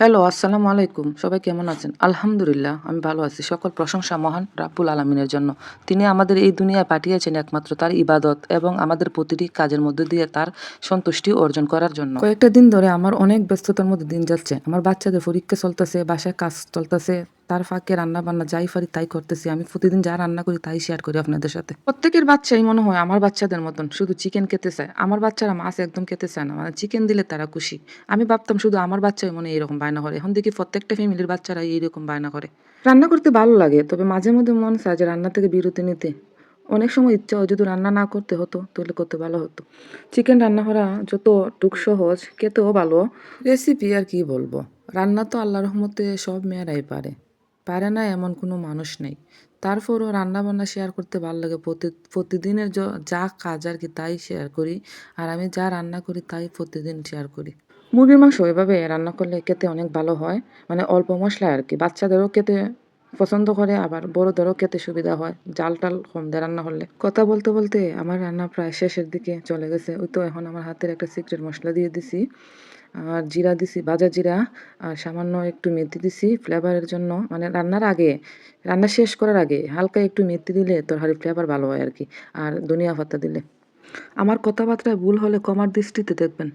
Hello, আসসালামু আলাইকুম। সবাই কেমন আছেন? আলহামদুলিল্লাহ, আমি ভালো আছি। সকল প্রশংসা মহান রাব্বুল আলামিনের জন্য। তিনি আমাদের এই দুনিয়ায় পাঠিয়েছেন একমাত্র তার ইবাদত এবং আমাদের প্রতিটি কাজের মধ্য দিয়ে তার সন্তুষ্টি অর্জন করার জন্য। কয়েকটা দিন ধরে আমার অনেক ব্যস্ততার মধ্যে দিন যাচ্ছে। আমার বাচ্চাদের পরীক্ষা চলতেছে, বাসায় কাজ চলতেছে। তার ফাঁকে রান্না-বান্না যাই পারি তাই করতেছি। আমি প্রতিদিন যা রান্না করি তাই শেয়ার করি আপনাদের সাথে। প্রত্যেকের বাচ্চাই মনে হয় আমার বাচ্চাদের মতন শুধু চিকেন খেতে চায়। আমার বাচ্চারা মাছ একদম খেতে চায় না। মানে চিকেন দিলে তারা খুশি। আমি ভাবতাম শুধু আমার বাচ্চাই মনে হয় এরকম বায়না করে। এখন দেখি প্রত্যেকটা ফ্যামিলির বাচ্চারাই এইরকম বায়না করে। রান্না করতে ভালো লাগে। তবে মাঝে মধ্যে মন চায় যে রান্না থেকে বিরতি নিতে। অনেক সময় ইচ্ছা হয় যদি রান্না না করতে হতো তাহলে করতে ভালো হতো। চিকেন রান্না করা যতটুক সহজ, খেতেও ভালো। রেসিপি আর কি বলবো? রান্না তো আল্লাহর রহমতে সব মেয়েরাই পারে। পারে না এমন কোনো মানুষ নেই। তারপরও রান্না-বান্না শেয়ার করতে ভাল লাগে। প্রতিদিনের যা কাজ আর কি তাই শেয়ার করি। আর আমি যা রান্না করি তাই প্রতিদিন শেয়ার করি। মুরগির মাংস এভাবে রান্না করলে খেতে অনেক ভালো হয়। মানে অল্প মসলায় আর কি। বাচ্চাদেরও খেতে পছন্দ করে আবার বড়দেরও খেতে সুবিধা হয়। জাল-টাল কম দিয়ে রান্না করলে। কথা বলতে বলতে আমার রান্না প্রায় শেষের দিকে চলে গেছে। ওই তো এখন আমার হাতের একটা সিক্রেট মসলা দিয়ে দিছি। আর জিরা দিছি, ভাজা জিরা আর সামান্য একটু মেথি দিছি ফ্লেভারের জন্য। মানে রান্নার আগে, রান্না শেষ করার আগে হালকা একটু মেথি দিলে তরকারির ফ্লেভার ভালো হয় আর কি। আর ধনিয়া পাতা দিলে। আমার কথাবার্তায় ভুল হলে ক্ষমার দৃষ্টিতে দেখবেন।